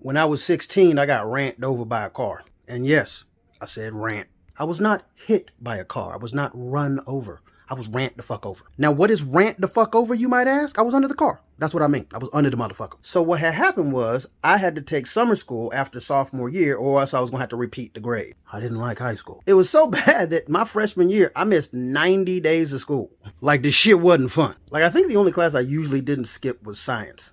When I was 16, I got ran over by a car. And yes, I said rant. I was not hit by a car. I was not run over. I was rant the fuck over. Now, what is rant the fuck over, you might ask? I was under the car. That's what I mean. I was under the motherfucker. So what had happened was I had to take summer school after sophomore year or else I was going to have to repeat the grade. I didn't like high school. It was so bad that my freshman year, I missed 90 days of school. Like, the shit wasn't fun. Like, I think the only class I usually didn't skip was science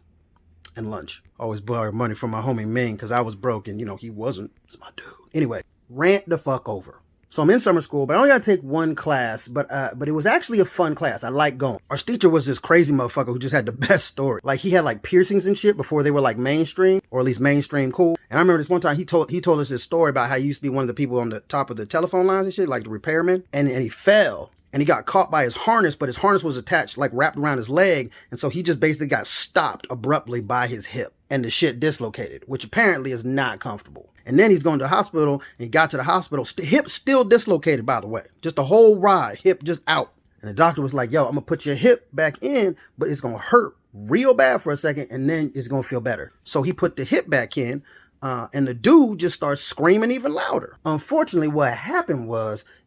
and lunch. Always borrowed money from my homie Ming because I was broke and, he wasn't. It's my dude. Anyway, rant the fuck over. So I'm in summer school, but I only got to take one class, but it was actually a fun class. I liked going. Our teacher was this crazy motherfucker who just had the best story. Like, he had like piercings and shit before they were like mainstream, or at least mainstream cool. And I remember this one time he told us this story about how he used to be one of the people on the top of the telephone lines and shit, like the repairman, and he fell. And he got caught by his harness, but his harness was attached, like wrapped around his leg. And so he just basically got stopped abruptly by his hip. And the shit dislocated, which apparently is not comfortable. And then he's going to the hospital, and he got to the hospital. Hip still dislocated, by the way. Just the whole ride, hip just out. And the doctor was like, yo, I'm going to put your hip back in, but it's going to hurt real bad for a second, and then it's going to feel better. So he put the hip back in, and the dude just starts screaming even louder. Unfortunately, what happened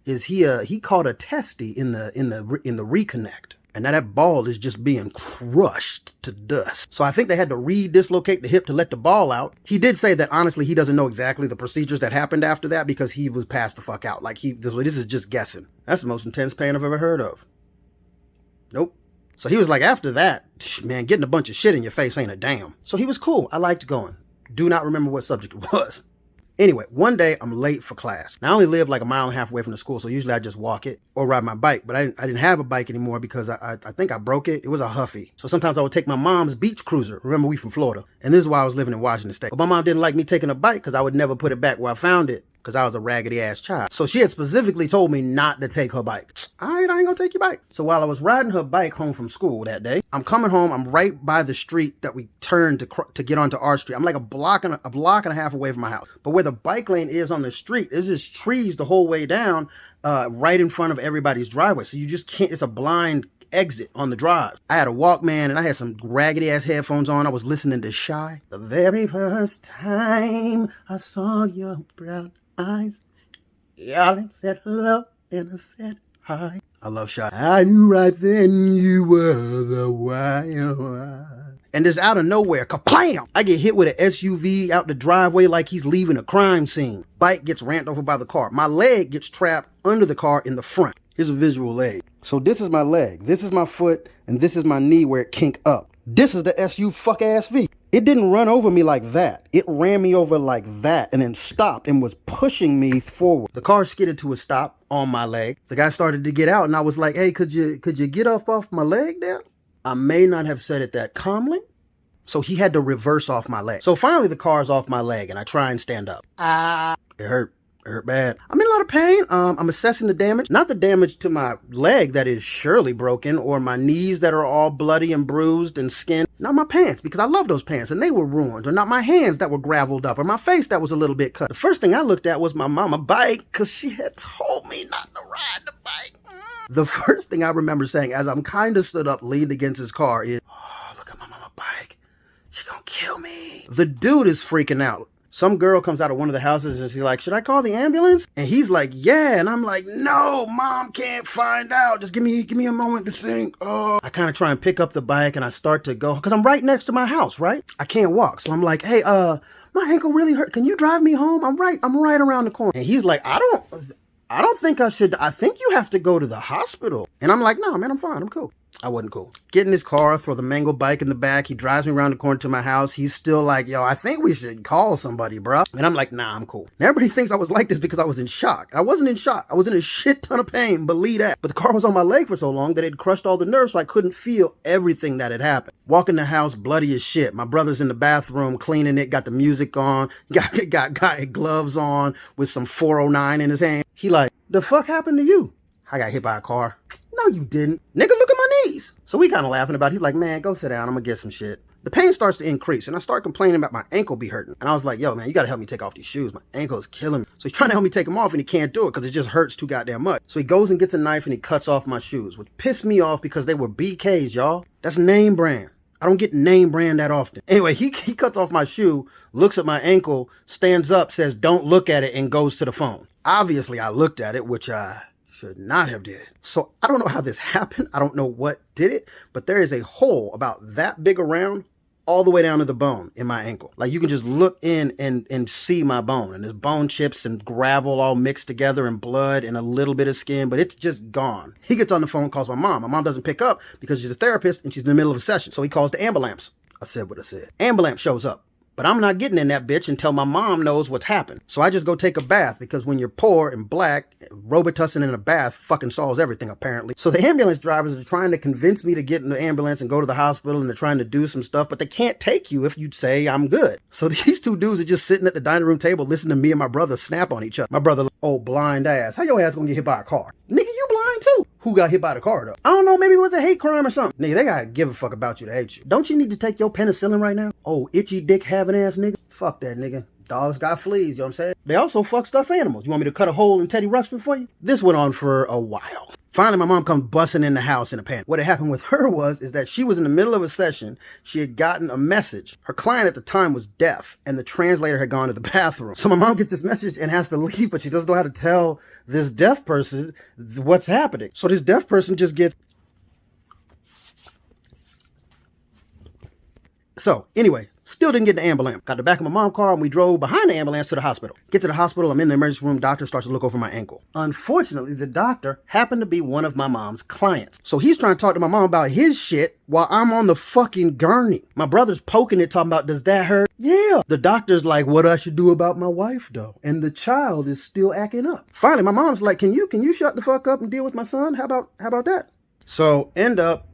is he caught a testy in the reconnect. And now that ball is just being crushed to dust. So I think they had to re-dislocate the hip to let the ball out. He did say that, honestly, he doesn't know exactly the procedures that happened after that because he was passed the fuck out. Like, this is just guessing. That's the most intense pain I've ever heard of. Nope. So he was like, after that, man, getting a bunch of shit in your face ain't a damn. So he was cool. I liked going. Do not remember what subject it was. Anyway, one day I'm late for class. Now, I only live like a mile and a half away from the school, so usually I just walk it or ride my bike. But I didn't have a bike anymore because I think I broke it. It was a Huffy. So sometimes I would take my mom's beach cruiser. Remember, we from Florida. And this is why I was living in Washington State. But my mom didn't like me taking a bike because I would never put it back where I found it because I was a raggedy ass child. So she had specifically told me not to take her bike. All right, I ain't gonna take your bike. So while I was riding her bike home from school that day, I'm coming home. I'm right by the street that we turned to get onto our street. I'm like a block and a half away from my house. But where the bike lane is on the street, there's just trees the whole way down, right in front of everybody's driveway. So you just can't. It's a blind exit on the drive. I had a Walkman and I had some raggedy ass headphones on. I was listening to Shy. The very first time I saw your brown eyes, y'all said hello and I said hi. I love Shy. I knew right then you were the one. And just out of nowhere, kablam! I get hit with an SUV out the driveway like he's leaving a crime scene. Bike gets ran over by the car. My leg gets trapped under the car in the front. Here's a visual leg. So this is my leg, this is my foot, and this is my knee where it kinked up. This is the SU fuck ass V. It didn't run over me like that. It ran me over like that and then stopped and was pushing me forward. The car skidded to a stop on my leg. The guy started to get out and I was like, hey, could you get off my leg there? I may not have said it that calmly. So he had to reverse off my leg. So finally the car's off my leg and I try and stand up. It hurt. It hurt bad. I'm in a lot of pain. I'm assessing the damage. Not the damage to my leg that is surely broken or my knees that are all bloody and bruised and skin. Not my pants, because I love those pants and they were ruined. Or not my hands that were graveled up or my face that was a little bit cut. The first thing I looked at was my mama bike because she had told me not to ride the bike. The first thing I remember saying as I'm kind of stood up, leaned against his car is, oh, look at my mama bike. She gonna kill me. The dude is freaking out. Some girl comes out of one of the houses and she's like, should I call the ambulance? And he's like, yeah. And I'm like, no, mom can't find out. Just give me a moment to think. Oh, I kind of try and pick up the bike and I start to go because I'm right next to my house, right? I can't walk. So I'm like, hey, my ankle really hurt. Can you drive me home? I'm right around the corner. And he's like, I don't think I should. I think you have to go to the hospital. And I'm like, no, man, I'm fine. I'm cool. I wasn't cool. Get in his car, throw the mangled bike in the back. He drives me around the corner to my house. He's still like, yo, I think we should call somebody, bro. And I'm like, nah, I'm cool. And everybody thinks I was like this because I was in shock. I wasn't in shock. I was in a shit ton of pain, believe that. But the car was on my leg for so long that it crushed all the nerves so I couldn't feel everything that had happened. Walk in the house, bloody as shit. My brother's in the bathroom cleaning it, got the music on, got gloves on with some 409 in his hand. He like, the fuck happened to you? I got hit by a car. No, you didn't. Nigga, look at my knees. So we kind of laughing about it. He's like, man, go sit down. I'm going to get some shit. The pain starts to increase, and I start complaining about my ankle be hurting. And I was like, yo, man, you got to help me take off these shoes. My ankle is killing me. So he's trying to help me take them off, and he can't do it because it just hurts too goddamn much. So he goes and gets a knife, and he cuts off my shoes, which pissed me off because they were BKs, y'all. That's name brand. I don't get name brand that often. Anyway, he cuts off my shoe, looks at my ankle, stands up, says, don't look at it, and goes to the phone. Obviously, I looked at it, which I should not have did. So I don't know how this happened. I don't know what did it, but there is a hole about that big around all the way down to the bone in my ankle. Like you can just look in and see my bone, and there's bone chips and gravel all mixed together and blood and a little bit of skin, but it's just gone. He gets on the phone, calls my mom. My mom doesn't pick up because she's a therapist and she's in the middle of a session. So he calls the ambulance. I said what I said. Ambulance shows up. But I'm not getting in that bitch until my mom knows what's happened. So I just go take a bath because when you're poor and black, Robitussin in a bath fucking solves everything apparently. So the ambulance drivers are trying to convince me to get in the ambulance and go to the hospital, and they're trying to do some stuff, but they can't take you if you'd say I'm good. So these two dudes are just sitting at the dining room table listening to me and my brother snap on each other. My brother, oh blind ass, how your ass gonna get hit by a car? Nigga, you blind too. Who got hit by the car though? I don't know, maybe it was a hate crime or something. Nigga, they gotta give a fuck about you to hate you. Don't you need to take your penicillin right now? Oh, itchy dick having ass nigga. Fuck that nigga. Dogs got fleas, you know what I'm saying? They also fuck stuffed animals. You want me to cut a hole in Teddy Ruxpin for you? This went on for a while. Finally, my mom comes busting in the house in a panic. What had happened with her is that she was in the middle of a session. She had gotten a message. Her client at the time was deaf, and the translator had gone to the bathroom. So my mom gets this message and has to leave, but she doesn't know how to tell this deaf person what's happening. So this deaf person just gets... So, anyway, still didn't get in the ambulance. Got the back of my mom's car and we drove behind the ambulance to the hospital. Get to the hospital, I'm in the emergency room, doctor starts to look over my ankle. Unfortunately, the doctor happened to be one of my mom's clients. So he's trying to talk to my mom about his shit while I'm on the fucking gurney. My brother's poking it, talking about, does that hurt? Yeah. The doctor's like, what I should do about my wife though? And the child is still acting up. Finally, my mom's like, can you shut the fuck up and deal with my son? How about that? So end up,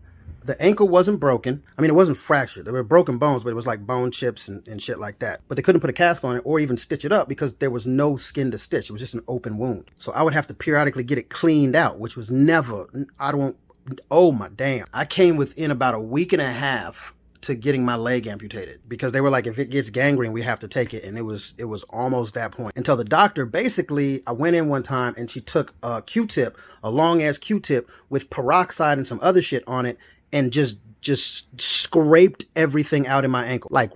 the ankle wasn't broken. I mean, it wasn't fractured. There were broken bones, but it was like bone chips and shit like that. But they couldn't put a cast on it or even stitch it up because there was no skin to stitch. It was just an open wound. So I would have to periodically get it cleaned out, which was never, oh my damn. I came within about a week and a half to getting my leg amputated because they were like, if it gets gangrene, we have to take it. And it was almost that point until the doctor basically, I went in one time and she took a Q-tip, a long ass Q-tip with peroxide and some other shit on it, and just scraped everything out in my ankle, like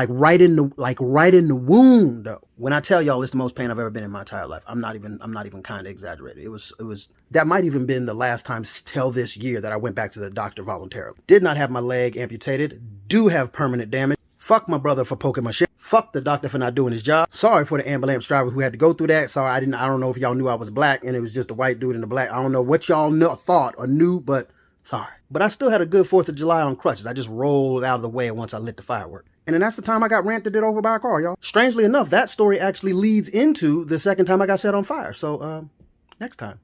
right in the wound though. When I tell y'all it's the most pain I've ever been in my entire life, I'm not even kind of exaggerating. It was that might even been the last time till this year that I went back to the doctor voluntarily. Did not have my leg amputated, do have permanent damage. Fuck my brother for poking my shit. Fuck the doctor for not doing his job. Sorry for the ambulance driver who had to go through that. Sorry, I don't know if y'all knew I was black and it was just a white dude in the black. I don't know what y'all thought or knew, but sorry. But I still had a good 4th of July on crutches. I just rolled out of the way once I lit the firework. And then that's the time I got ranted over by a car, y'all. Strangely enough, that story actually leads into the second time I got set on fire. So, next time.